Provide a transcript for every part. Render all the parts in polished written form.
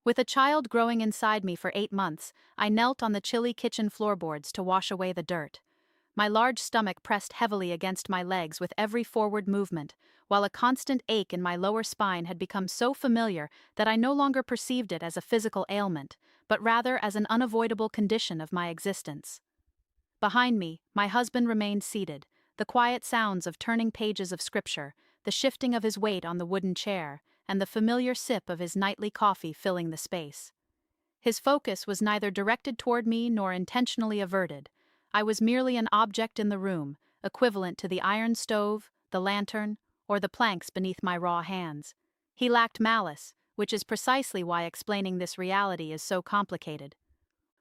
With a child growing inside me for 8 months, I knelt on the chilly kitchen floorboards to wash away the dirt. My large stomach pressed heavily against my legs with every forward movement, while a constant ache in my lower spine had become so familiar that I no longer perceived it as a physical ailment, but rather as an unavoidable condition of my existence. Behind me, my husband remained seated, the quiet sounds of turning pages of scripture, the shifting of his weight on the wooden chair, and the familiar sip of his nightly coffee filling the space. His focus was neither directed toward me nor intentionally averted. I was merely an object in the room, equivalent to the iron stove, the lantern, or the planks beneath my raw hands. He lacked malice, which is precisely why explaining this reality is so complicated.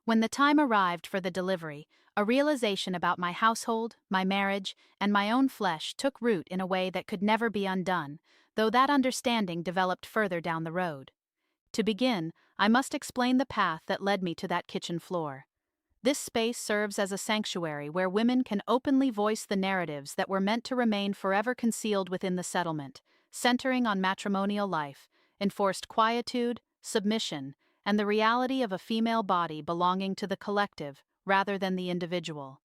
When the time arrived for the delivery, a realization about my household, my marriage, and my own flesh took root in a way that could never be undone, though that understanding developed further down the road. To begin, I must explain the path that led me to that kitchen floor. This space serves as a sanctuary where women can openly voice the narratives that were meant to remain forever concealed within the settlement, centering on matrimonial life, enforced quietude, submission, and the reality of a female body belonging to the collective rather than the individual.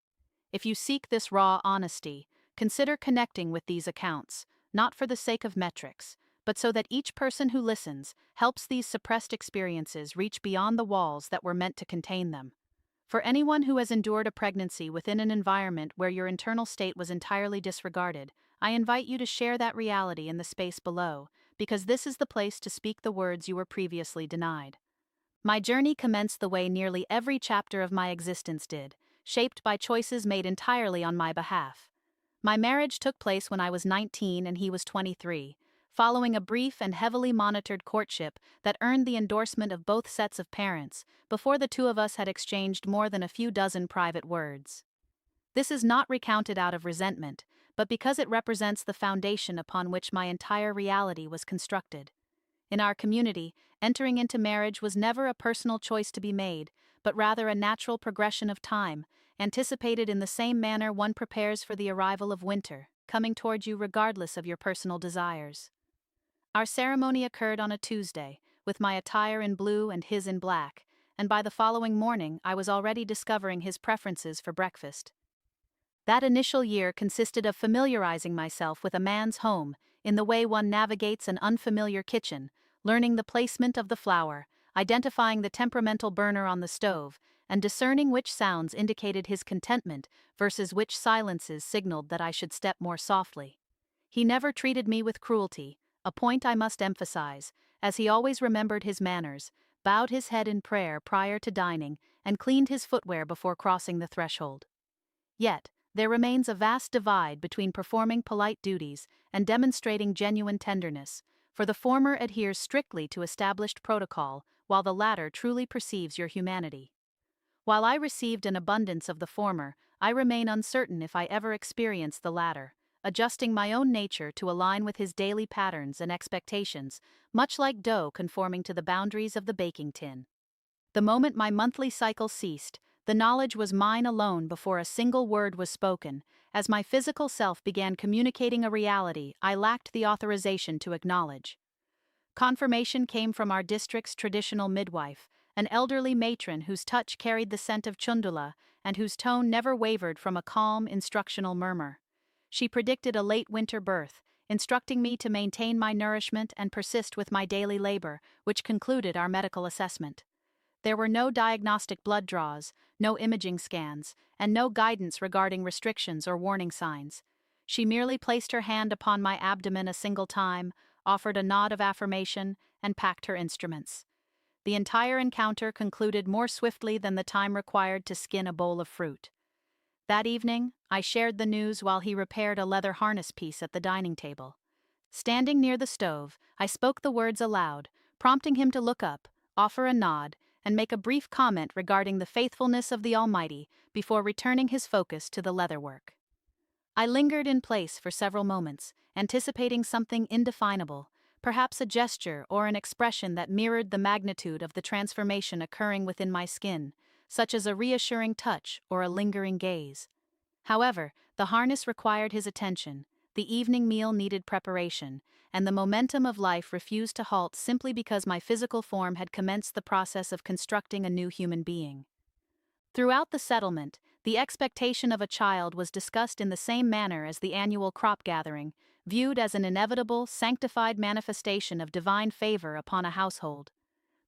If you seek this raw honesty, consider connecting with these accounts, not for the sake of metrics, but so that each person who listens helps these suppressed experiences reach beyond the walls that were meant to contain them. For anyone who has endured a pregnancy within an environment where your internal state was entirely disregarded, I invite you to share that reality in the space below, because this is the place to speak the words you were previously denied. My journey commenced the way nearly every chapter of my existence did, shaped by choices made entirely on my behalf. My marriage took place when I was 19 and he was 23, following a brief and heavily monitored courtship that earned the endorsement of both sets of parents, before the two of us had exchanged more than a few dozen private words. This is not recounted out of resentment, but because it represents the foundation upon which my entire reality was constructed. In our community, entering into marriage was never a personal choice to be made, but rather a natural progression of time, anticipated in the same manner one prepares for the arrival of winter, coming toward you regardless of your personal desires. Our ceremony occurred on a Tuesday, with my attire in blue and his in black, and by the following morning I was already discovering his preferences for breakfast. That initial year consisted of familiarizing myself with a man's home, in the way one navigates an unfamiliar kitchen, learning the placement of the flour, identifying the temperamental burner on the stove, and discerning which sounds indicated his contentment versus which silences signaled that I should step more softly. He never treated me with cruelty, a point I must emphasize, as he always remembered his manners, bowed his head in prayer prior to dining, and cleaned his footwear before crossing the threshold. Yet, there remains a vast divide between performing polite duties and demonstrating genuine tenderness, for the former adheres strictly to established protocol, while the latter truly perceives your humanity. While I received an abundance of the former, I remain uncertain if I ever experience the latter, adjusting my own nature to align with his daily patterns and expectations, much like dough conforming to the boundaries of the baking tin. The moment my monthly cycle ceased, the knowledge was mine alone before a single word was spoken, as my physical self began communicating a reality I lacked the authorization to acknowledge. Confirmation came from our district's traditional midwife, an elderly matron whose touch carried the scent of chundula and whose tone never wavered from a calm, instructional murmur. She predicted a late winter birth, instructing me to maintain my nourishment and persist with my daily labor, which concluded our medical assessment. There were no diagnostic blood draws, no imaging scans, and no guidance regarding restrictions or warning signs. She merely placed her hand upon my abdomen a single time, offered a nod of affirmation, and packed her instruments. The entire encounter concluded more swiftly than the time required to skin a bowl of fruit. That evening, I shared the news while he repaired a leather harness piece at the dining table. Standing near the stove, I spoke the words aloud, prompting him to look up, offer a nod, and make a brief comment regarding the faithfulness of the Almighty before returning his focus to the leatherwork. I lingered in place for several moments, anticipating something indefinable, perhaps a gesture or an expression that mirrored the magnitude of the transformation occurring within my skin, such as a reassuring touch or a lingering gaze. However, the harness required his attention, the evening meal needed preparation, and the momentum of life refused to halt simply because my physical form had commenced the process of constructing a new human being. Throughout the settlement, the expectation of a child was discussed in the same manner as the annual crop gathering, viewed as an inevitable, sanctified manifestation of divine favor upon a household.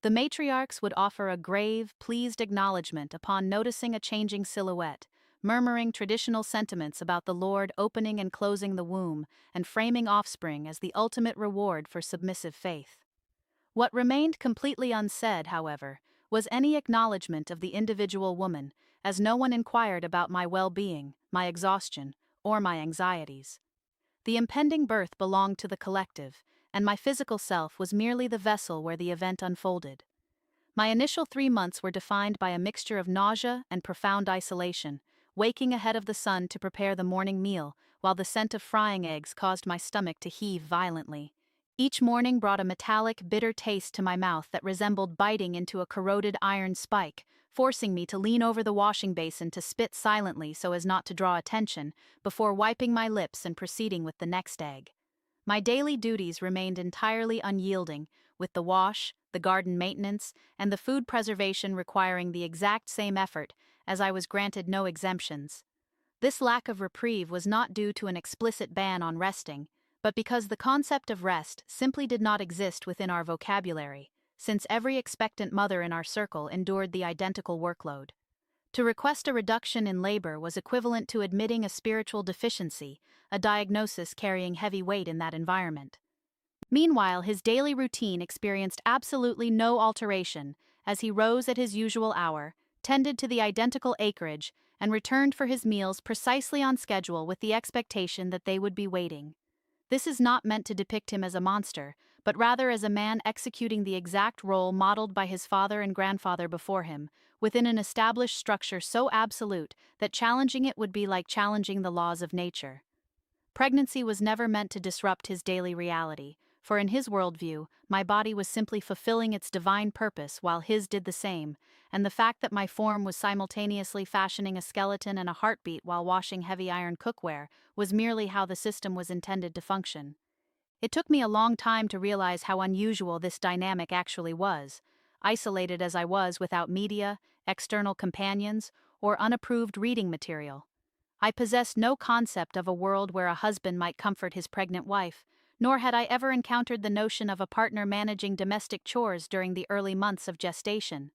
The matriarchs would offer a grave, pleased acknowledgement upon noticing a changing silhouette, murmuring traditional sentiments about the Lord opening and closing the womb and framing offspring as the ultimate reward for submissive faith. What remained completely unsaid, however, was any acknowledgement of the individual woman, as no one inquired about my well-being, my exhaustion, or my anxieties. The impending birth belonged to the collective, and my physical self was merely the vessel where the event unfolded. My initial 3 months were defined by a mixture of nausea and profound isolation, waking ahead of the sun to prepare the morning meal, while the scent of frying eggs caused my stomach to heave violently. Each morning brought a metallic, bitter taste to my mouth that resembled biting into a corroded iron spike, forcing me to lean over the washing basin to spit silently so as not to draw attention, before wiping my lips and proceeding with the next egg. My daily duties remained entirely unyielding, with the wash, the garden maintenance, and the food preservation requiring the exact same effort, as I was granted no exemptions. This lack of reprieve was not due to an explicit ban on resting, but because the concept of rest simply did not exist within our vocabulary, since every expectant mother in our circle endured the identical workload. To request a reduction in labor was equivalent to admitting a spiritual deficiency, a diagnosis carrying heavy weight in that environment. Meanwhile, his daily routine experienced absolutely no alteration, as he rose at his usual hour, tended to the identical acreage, and returned for his meals precisely on schedule with the expectation that they would be waiting. This is not meant to depict him as a monster, but rather as a man executing the exact role modeled by his father and grandfather before him, within an established structure so absolute that challenging it would be like challenging the laws of nature. Pregnancy was never meant to disrupt his daily reality, for in his worldview, my body was simply fulfilling its divine purpose while his did the same, and the fact that my form was simultaneously fashioning a skeleton and a heartbeat while washing heavy iron cookware was merely how the system was intended to function. It took me a long time to realize how unusual this dynamic actually was, isolated as I was without media, external companions, or unapproved reading material. I possessed no concept of a world where a husband might comfort his pregnant wife, nor had I ever encountered the notion of a partner managing domestic chores during the early months of gestation.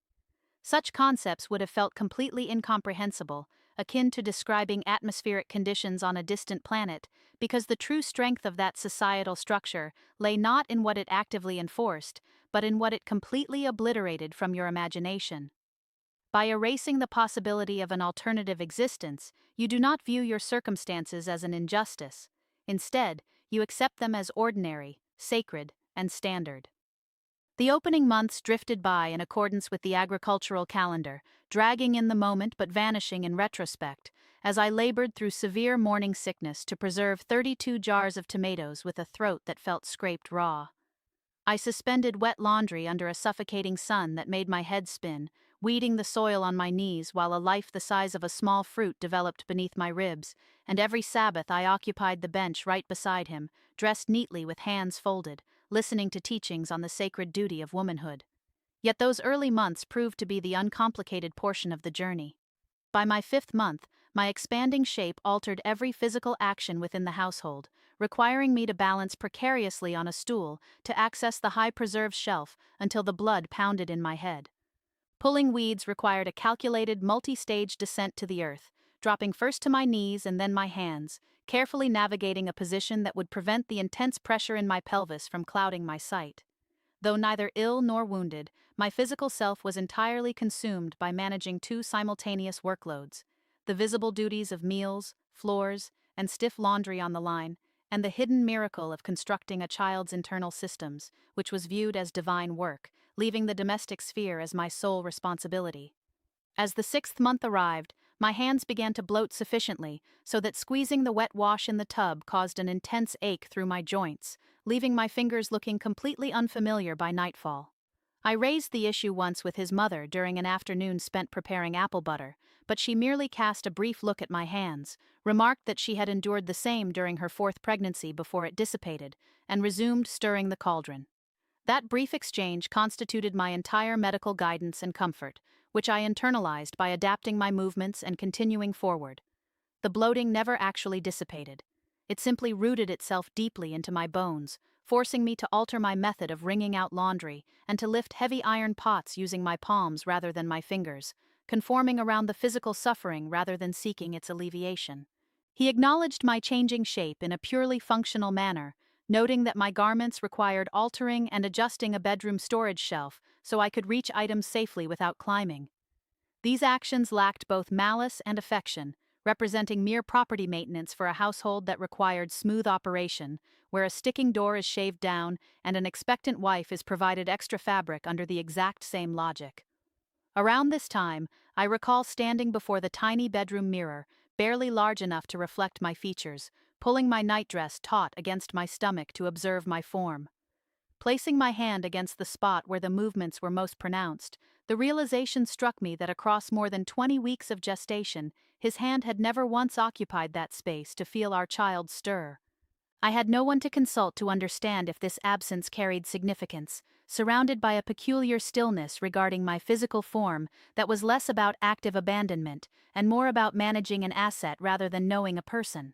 Such concepts would have felt completely incomprehensible, akin to describing atmospheric conditions on a distant planet, because the true strength of that societal structure lay not in what it actively enforced, but in what it completely obliterated from your imagination. By erasing the possibility of an alternative existence, you do not view your circumstances as an injustice. Instead, you accept them as ordinary, sacred, and standard. The opening months drifted by in accordance with the agricultural calendar, dragging in the moment but vanishing in retrospect, as I labored through severe morning sickness to preserve 32 jars of tomatoes with a throat that felt scraped raw. I suspended wet laundry under a suffocating sun that made my head spin, weeding the soil on my knees while a life the size of a small fruit developed beneath my ribs, and every Sabbath I occupied the bench right beside him, dressed neatly with hands folded, listening to teachings on the sacred duty of womanhood. Yet those early months proved to be the uncomplicated portion of the journey. By my 5th month, my expanding shape altered every physical action within the household, requiring me to balance precariously on a stool to access the high-preserved shelf until the blood pounded in my head. Pulling weeds required a calculated multi-stage descent to the earth, dropping first to my knees and then my hands, carefully navigating a position that would prevent the intense pressure in my pelvis from clouding my sight. Though neither ill nor wounded, my physical self was entirely consumed by managing 2 simultaneous workloads: the visible duties of meals, floors, and stiff laundry on the line, and the hidden miracle of constructing a child's internal systems, which was viewed as divine work, leaving the domestic sphere as my sole responsibility. As the 6th month arrived, my hands began to bloat sufficiently so that squeezing the wet wash in the tub caused an intense ache through my joints, leaving my fingers looking completely unfamiliar by nightfall. I raised the issue once with his mother during an afternoon spent preparing apple butter, but she merely cast a brief look at my hands, remarked that she had endured the same during her fourth pregnancy before it dissipated, and resumed stirring the cauldron. That brief exchange constituted my entire medical guidance and comfort, which I internalized by adapting my movements and continuing forward. The bloating never actually dissipated. It simply rooted itself deeply into my bones, forcing me to alter my method of wringing out laundry and to lift heavy iron pots using my palms rather than my fingers, conforming around the physical suffering rather than seeking its alleviation. He acknowledged my changing shape in a purely functional manner, noting that my garments required altering and adjusting a bedroom storage shelf so I could reach items safely without climbing. These actions lacked both malice and affection, representing mere property maintenance for a household that required smooth operation, where a sticking door is shaved down and an expectant wife is provided extra fabric under the exact same logic. Around this time, I recall standing before the tiny bedroom mirror, barely large enough to reflect my features, pulling my nightdress taut against my stomach to observe my form. Placing my hand against the spot where the movements were most pronounced, the realization struck me that across more than 20 weeks of gestation, his hand had never once occupied that space to feel our child stir. I had no one to consult to understand if this absence carried significance, surrounded by a peculiar stillness regarding my physical form that was less about active abandonment and more about managing an asset rather than knowing a person.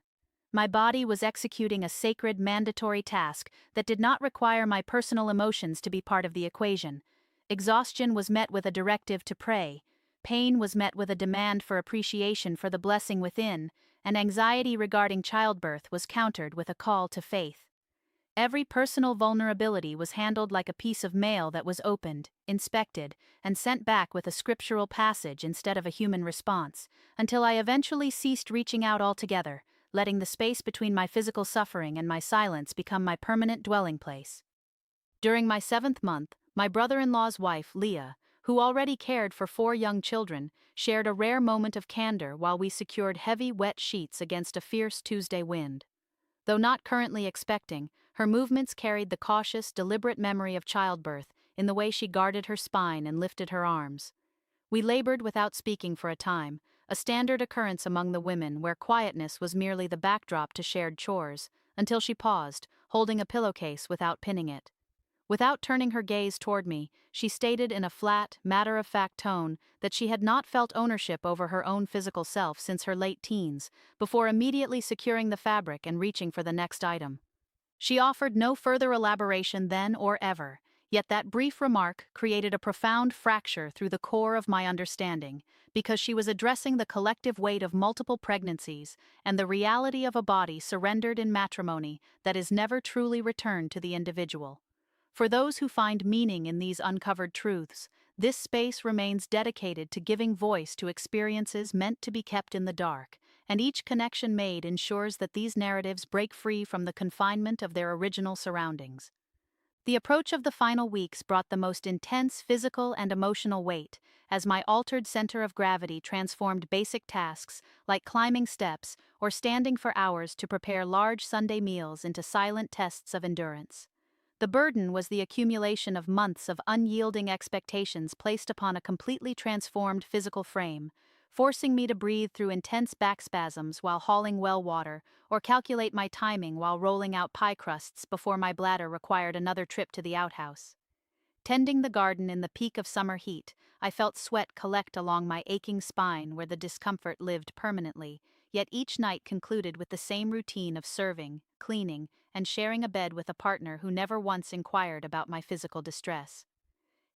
My body was executing a sacred, mandatory task that did not require my personal emotions to be part of the equation. Exhaustion was met with a directive to pray, pain was met with a demand for appreciation for the blessing within, and anxiety regarding childbirth was countered with a call to faith. Every personal vulnerability was handled like a piece of mail that was opened, inspected, and sent back with a scriptural passage instead of a human response, until I eventually ceased reaching out altogether, letting the space between my physical suffering and my silence become my permanent dwelling place. During my 7th month, my brother-in-law's wife, Leah, who already cared for 4 young children, shared a rare moment of candor while we secured heavy, wet sheets against a fierce Tuesday wind. Though not currently expecting, her movements carried the cautious, deliberate memory of childbirth in the way she guarded her spine and lifted her arms. We labored without speaking for a time, a standard occurrence among the women where quietness was merely the backdrop to shared chores, until she paused, holding a pillowcase without pinning it. Without turning her gaze toward me, she stated in a flat, matter-of-fact tone that she had not felt ownership over her own physical self since her late teens, before immediately securing the fabric and reaching for the next item. She offered no further elaboration then or ever, yet that brief remark created a profound fracture through the core of my understanding, because she was addressing the collective weight of multiple pregnancies and the reality of a body surrendered in matrimony that is never truly returned to the individual. For those who find meaning in these uncovered truths, this space remains dedicated to giving voice to experiences meant to be kept in the dark, and each connection made ensures that these narratives break free from the confinement of their original surroundings. The approach of the final weeks brought the most intense physical and emotional weight, as my altered center of gravity transformed basic tasks, like climbing steps or standing for hours to prepare large Sunday meals, into silent tests of endurance. The burden was the accumulation of months of unyielding expectations placed upon a completely transformed physical frame, forcing me to breathe through intense back spasms while hauling well water, or calculate my timing while rolling out pie crusts before my bladder required another trip to the outhouse. Tending the garden in the peak of summer heat, I felt sweat collect along my aching spine where the discomfort lived permanently, yet each night concluded with the same routine of serving, cleaning, and sharing a bed with a partner who never once inquired about my physical distress.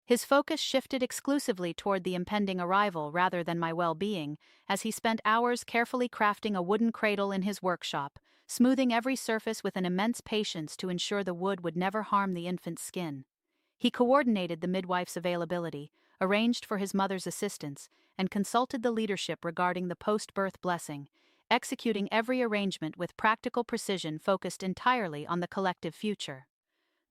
His focus shifted exclusively toward the impending arrival rather than my well-being, as he spent hours carefully crafting a wooden cradle in his workshop, smoothing every surface with an immense patience to ensure the wood would never harm the infant's skin. He coordinated the midwife's availability, arranged for his mother's assistance, and consulted the leadership regarding the post-birth blessing, executing every arrangement with practical precision focused entirely on the collective future.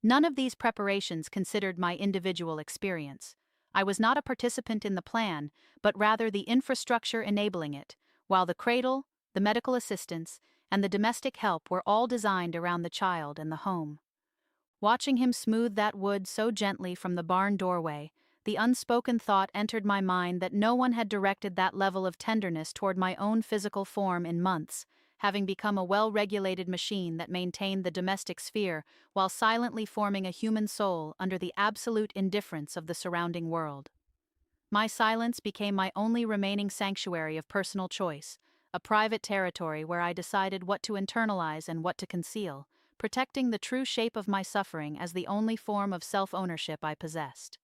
None of these preparations considered my individual experience. I was not a participant in the plan, but rather the infrastructure enabling it, while the cradle, the medical assistance, and the domestic help were all designed around the child and the home. Watching him smooth that wood so gently from the barn doorway, the unspoken thought entered my mind that no one had directed that level of tenderness toward my own physical form in months, having become a well-regulated machine that maintained the domestic sphere while silently forming a human soul under the absolute indifference of the surrounding world. My silence became my only remaining sanctuary of personal choice, a private territory where I decided what to internalize and what to conceal, protecting the true shape of my suffering as the only form of self-ownership I possessed.